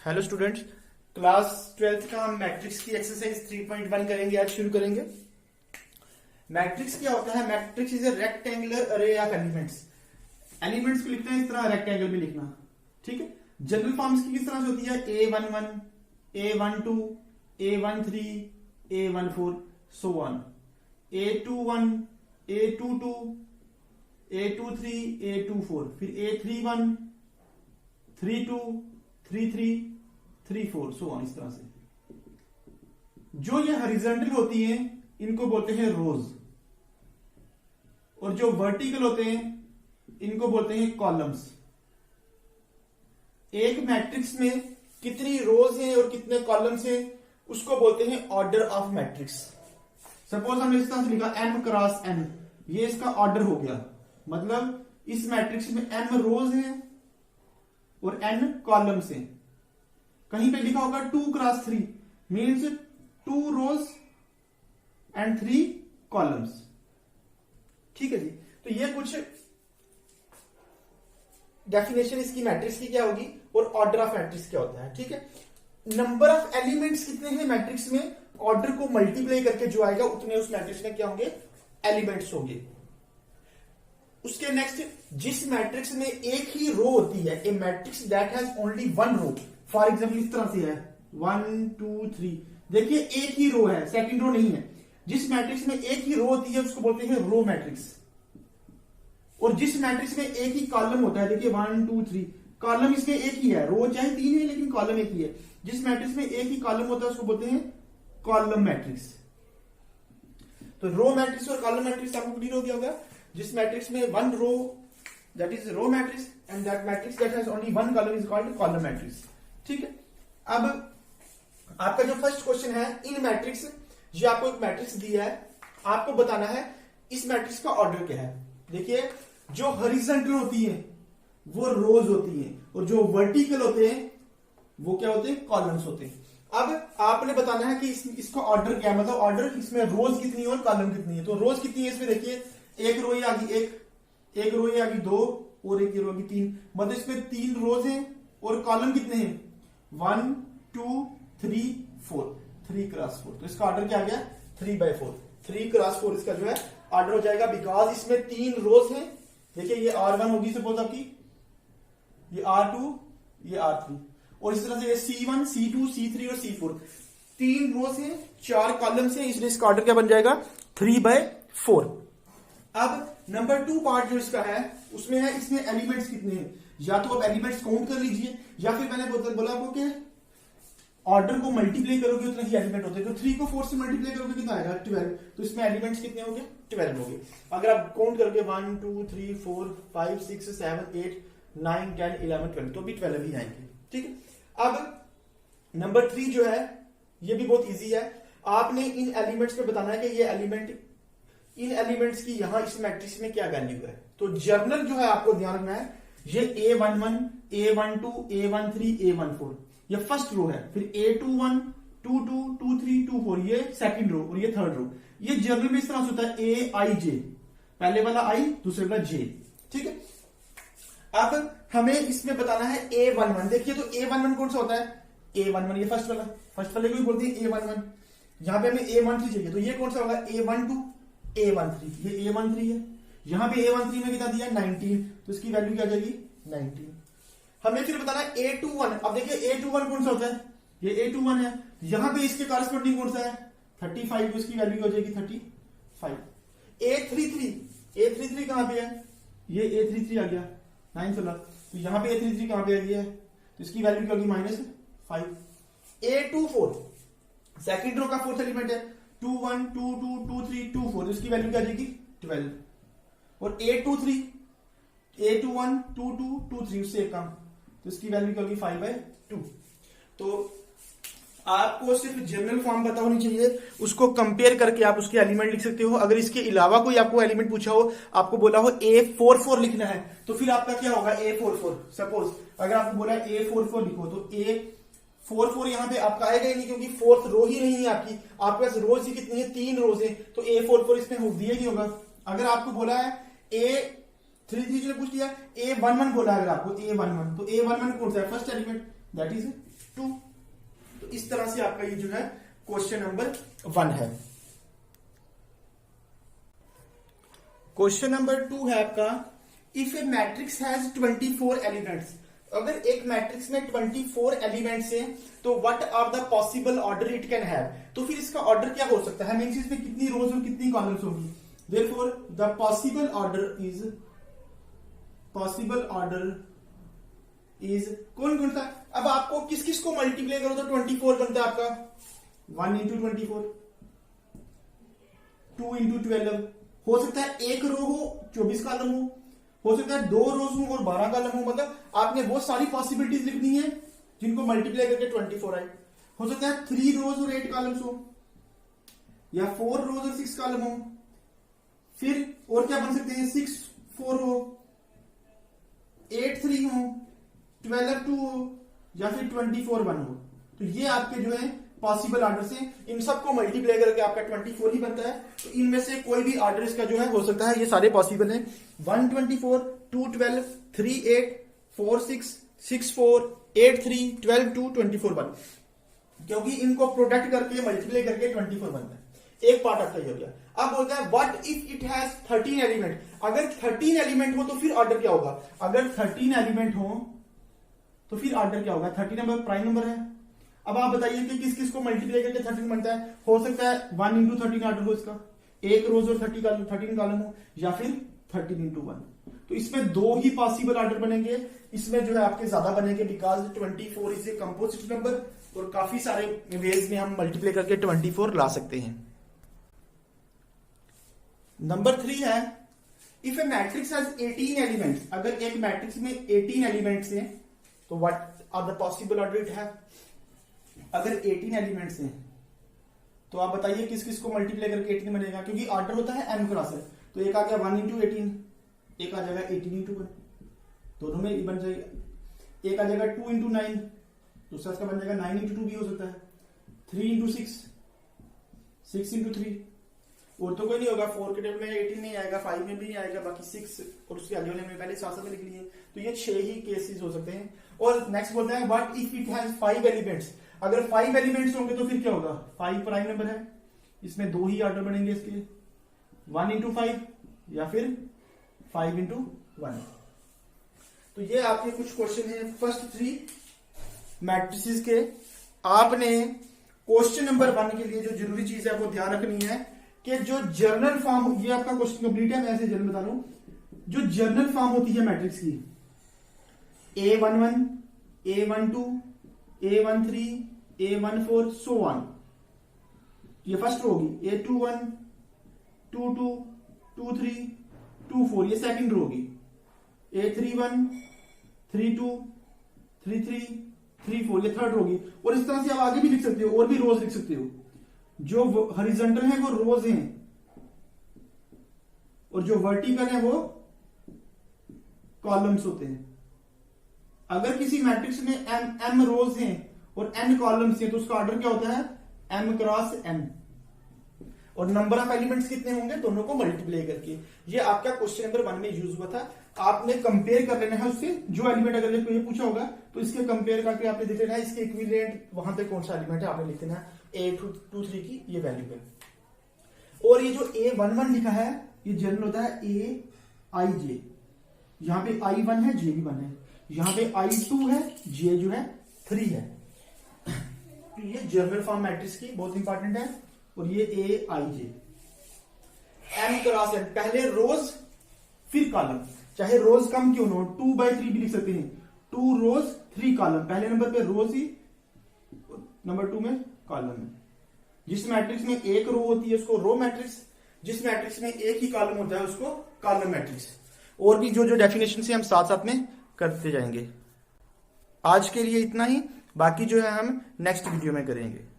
Hello students, class 12th का हम matrix की एक्सरसाइज 3.1 करेंगे। आज शुरू करेंगे। मैट्रिक्स क्या होता है? मैट्रिक्स इज ए रेक्टेंगुलर अरे ऑफ एलिमेंट्स। एलिमेंट्स को लिखना है इस तरह, रेक्टेंगल में लिखना, ठीक है। जनरल फॉर्म्स की किस तरह से होती है? A11, A12, A13, A14 so on, A21, A22, A23, A24, फिर A31, 32, 33, 34 सो ऑन, इस तरह से। जो ये हॉरिजॉन्टल होती हैं इनको बोलते हैं रोज, और जो वर्टिकल होते हैं इनको बोलते हैं कॉलम्स। एक मैट्रिक्स में कितनी रोज हैं और कितने कॉलम्स हैं उसको बोलते हैं ऑर्डर ऑफ मैट्रिक्स। सपोज हमने इस तरह से लिखा m क्रॉस n, ये इसका ऑर्डर हो गया। मतलब इस मैट्रिक्स में m रोज हैं और n कॉलम्स हैं। कहीं पे लिखा होगा 2 cross 3 means 2 rows and 3 columns, ठीक है जी। तो ये कुछ डेफिनेशन इसकी मैट्रिक्स की क्या होगी और ऑर्डर ऑफ मैट्रिक्स क्या होता है, ठीक है। नंबर ऑफ एलिमेंट्स कितने हैं मैट्रिक्स में, ऑर्डर को मल्टीप्लाई करके जो आएगा उतने उस मैट्रिक्स में क्या होंगे? एलिमेंट्स होंगे। उसके नेक्स्ट, जिस मैट्रिक्स में एक ही रो होती है, a matrix that has only one row. For example इस तरह से है 1 2 3, देखिए एक ही रो है, सेकंड रो नहीं है। जिस मैट्रिक्स में एक ही रो होती है उसको बोलते हैं रो मैट्रिक्स। और जिस मैट्रिक्स में एक ही कॉलम होता है, देखिए 1 2 3, कॉलम इसमें एक ही है, रो चाहे 3 है लेकिन कॉलम एक ही है। जिस मैट्रिक्स में एक ही कॉलम होता है उसको बोलते हैं कॉलम मैट्रिक्स। तो रो मैट्रिक्स और कॉलम मैट्रिक्स आपको क्लियर हो गया होगा। जिस मैट्रिक्स में one row, that is row matrix, and that matrix that has only one column is called column matrix, ठीक है। अब आपका जो फर्स्ट क्वेश्चन है, इन मैट्रिक्स, ये आपको एक मैट्रिक्स दिया है, आपको बताना है इस मैट्रिक्स का ऑर्डर क्या है। देखिए, जो हॉरिजॉन्टल होती है वो रोज होती है और जो वर्टिकल होते हैं वो क्या होते हैं? कॉलम्स होते हैं। अब आपने बताना है कि इसका ऑर्डर क्या है, मतलब ऑर्डर इसमें रोज कितनी है और कॉलम कितनी है। तो रोज कितनी है इसमें, देखिए एक रो ये आ गई, एक रो ये आ गई 2 और एक रो आ गई 3, मतलब इसमें 3 रोज हैं। और कॉलम कितने हैं? 1 2 3 4, 3 क्रॉस 4। तो इसका ऑर्डर क्या आ गया? 3/4, 3 क्रॉस 4 इसका जो है ऑर्डर हो जाएगा, बिकॉज इसमें 3 रोज हैं। देखिए ये R1 होगी सपोज आपकी, ये R2, ये R3, और इस तरह से ये C1 C2 C3 और C4, 3 रोज हैं, 4 कॉलम्स हैं, इसलिए इसका ऑर्डर क्या बन जाएगा? 3/4। अब नंबर 2 पार्ट जो इसका है उसमें है इसमें एलिमेंट्स कितने हैं। या तो आप एलिमेंट्स काउंट कर लीजिए, या फिर मैंने बोला आपको कि ऑर्डर को मल्टीप्लाई करोगे उतने ही एलिमेंट होते हैं। तो 3 को 4 से मल्टीप्लाई करोगे कितना आएगा? 12। तो इसमें एलिमेंट्स कितने होंगे? 12 होंगे। अगर आप काउंट करोगे 1 2 3 4 5 6 7 8 9 10 11 12, तो भी 12 ही आएंगे, ठीक है। अब नंबर 3 जो है ये भी बहुत ईजी है। आपने इन एलिमेंट्स में बताना है कि ये एलिमेंट, इन एलिमेंट्स की यहां इस मैट्रिक्स में क्या वैल्यू है। तो जर्नल जो है आपको ध्यान रखना है, ये A11 A12 A13 A14 ये फर्स्ट रो है, फिर A21 22 23 24 ये सेकंड रो और ये थर्ड रो। ये जर्नल में इस तरह से होता है AIJ, पहले वाला I दूसरे वाला J, ठीक है। अब हमें इसमें बताना है A11। देखिए तो A11 कौन सा होता है? A11 ये फर्स्ट वाले को भी बोलते हैं A11। यहां पे हमें A13 चाहिए, तो ये कौन सा होगा? A12 A13, ये A13 है। यहां पे A13 में कितना दिया? 19, तो इसकी वैल्यू क्या आ जाएगी? 19। हमें फिर बताना है A21। अब देखिए A21 कौन सा होता है? ये A21 है। यहां पे इसके कॉरेस्पॉन्डिंग कौन सा है? 35, तो इसकी वैल्यू हो जाएगी 35। A33 कहां पे है? ये A33 आ गया 9 16, तो यहां पे A33 कहां पे आ गया है? तो इसकी वैल्यू क्या होगी? -5। A24 सेकंड रो का फोर्थ एलिमेंट है, 2 1 2 2 2 3 2 4, इसकी वैल्यू क्या आ जाएगी? 12। और A21 2 2 2 3 उससे एक कम, तो इसकी वैल्यू क्या होगी? 5/2। तो आपको सिर्फ जनरल फॉर्म पता होनी चाहिए, उसको कंपेयर करके आप उसके एलिमेंट लिख सकते हो। अगर इसके अलावा कोई आपको एलिमेंट पूछा हो, आपको बोला हो A44 लिखना है, तो फिर आपका क्या होगा? A44। सपोज अगर आपको बोला है A44 लिखो, तो A44 यहां पे आपका आएगा ही नहीं, क्योंकि फोर्थ रो ही नहीं है आपकी। आपके पास रोज ही कितनी है? 3 रोज है, तो A44 इसमें दिया ही होगा। अगर आपको बोला है A33 ने पूछ लिया, A11 बोला है अगर आपको A11, तो A11 कौन सा है? First element, that is 2। तो इस तरह से आपका ये जो है क्वेश्चन नंबर 1 है। क्वेश्चन नंबर 2 है आपका, if a matrix has 24 elements, अगर एक मैट्रिक्स में 24 एलिमेंट्स है तो what are the possible order it can have. तो फिर इसका ऑर्डर क्या हो सकता है, मींस इसमें कितनी रोज और कितनी कॉलम्स होगी। Therefore the possible order is कौन कौन सा। अब आपको किस किस को मल्टीप्लाई करो तो 24 बनता है आपका, 1 इंटू 24, 2 इंटू 12। हो सकता है एक रो हो 24 कॉलम हो सकता है 2 रोज हो और 12 कॉलम हो। मतलब आपने वो सारी पॉसिबिलिटीज लिखनी है जिनको मल्टीप्लाई करके 24 आए। हो सकता है 3 रोज और 8 कॉलम्स हो, या 4 रोज और 6 कॉलम हो। फिर और क्या बन सकते हैं, 6 4 हो, 8 3 हो, 12 2 हो, या फिर 24 1 हो। तो ये आपके जो है पॉसिबल ऑर्डर से, इन सबको मल्टीप्लाई करके आपका 24 ही बनता है। तो इनमें से कोई भी ऑर्डर इसका जो है हो सकता है, ये सारे पॉसिबल हैं। 1 24, 2 12, 3 8, 4 6, 6 4, 8 3, 12 2, 24 1, क्योंकि इनको प्रोडक्ट करके मल्टीप्लाई करके 24 बनता है। एक पार्ट आपका ये हो गया। अब बोलता है what if it has 13 element. अगर 13 एलिमेंट हो तो फिर ऑर्डर क्या होगा। अगर 13 एलिमेंट हो तो फिर ऑर्डर क्या होगा। 30 नंबर प्राइम नंबर है। अब आप बताइए कि किस किस को मल्टीप्लाई करके 13 बनता है। हो सकता है 1 इंटू 13 ऑर्डर हो इसका, एक रोज और 13 कॉलम हो, या फिर 13 इंटू 1। तो इसमें 2 ही पॉसिबल ऑर्डर बनेंगे। इसमें जो है आपके ज्यादा बनेंगे because 24 is a composite number, और काफी सारे वेज में हम मल्टीप्लाई करके 24 ला सकते हैं। नंबर 3 है, if a matrix has 18 elements. अगर एक मैट्रिक्स में 18 एलिमेंट्स हैं तो what are the possible order it have. अगर 18 एलिमेंट्स हैं तो आप बताइए किस किस को मल्टीप्लाई करके 18 बनेगा, क्योंकि ऑर्डर होता है m क्रॉस है। तो एक आ गया 1 इंटू 18, एक आ जाएगा 18 इंटू 1, दोनों में बन जाएगा। एक आ जाएगा 2 इंटू 9, दूसरा इसका बन जाएगा 9 इंटू 2 भी हो सकता है। 3 इंटू 6, 6 इंटू 3, और तो कोई नहीं होगा। 4 के टेबल में 18 नहीं आएगा, 5 में भी नहीं आएगा, बाकी 6 और उसके आगे वाले में पहले साथ में लिख लिए। तो ये 6 ही केसेस हो सकते हैं। और नेक्स्ट बोलता है what if it has 5 elements. अगर 5 एलिमेंट्स होंगे तो फिर क्या होगा। 5 प्राइम नंबर है, इसमें 2 ही ऑर्डर बनेंगे इसके, 1 इंटू 5 या फिर 5 इंटू 1। तो ये आपके कुछ क्वेश्चन है फर्स्ट 3 मैट्रिसेस के। आपने क्वेश्चन नंबर 1 के लिए जो जरूरी चीज है आपको ध्यान रखनी है कि जो जर्नल फॉर्म, ये आपका क्वेश्चन कंप्लीट है, मैं ऐसे जर्नल बता रहा हूं। जो जर्नल फॉर्म होती है मैट्रिक्स की, A11, A12, A13, A14 so on, ये फर्स्ट रो होगी। A21, 22, 23, 24 ये सेकंड रो होगी। A31, 32, 33, 34 ये थर्ड रो होगी। और इस तरह से आप आगे भी लिख सकते हो, और भी रोज लिख सकते हो। जो हॉरिजॉन्टल है वो रोज हैं, और जो वर्टिकल है वो कॉलम्स होते हैं। अगर किसी मैट्रिक्स में m रोज हैं और n कॉलम्स हैं तो उसका ऑर्डर क्या होता है, m क्रॉस n। और नंबर ऑफ एलिमेंट्स कितने होंगे, दोनों को मल्टीप्लाई करके। ये आपका क्वेश्चन नंबर 1 में यूज हुआ था। आपने कंपेयर कर लेना है उससे, जो एलिमेंट अगर ये पूछा होगा तो इसके कंपेयर करके आपने देख लेना है इसके इक्विवेलेंट वहां पे कौन सा एलिमेंट है, आपने लिख देना है A23 की ये वैल्यू है। और ये जो A11 लिखा है ये जनरल होता है AIJ। यहां पे I1 है, J भी 1 है। यहां पे I2 है, J जो है 3 है। तो ये जनरल फॉर्म मैट्रिक्स की बहुत इंपॉर्टेंट है। और ये AIJ, M क्रॉस n, पहले रोज फिर कॉलम, चाहे रोज कम क्यों ना हो, 2/3 भी लिख सकते हैं। 2 रोज 3 कॉलम, पहले नंबर पे रोज ही, नंबर 2 में कॉलम है। जिस मैट्रिक्स में एक रो होती है उसको रो मैट्रिक्स, जिस मैट्रिक्स में एक ही कॉलम होता है उसको कॉलम मैट्रिक्स। और भी जो जो डेफिनेशन से हम साथ साथ में करते जाएंगे। आज के लिए इतना ही, बाकी जो है हम नेक्स्ट वीडियो में करेंगे।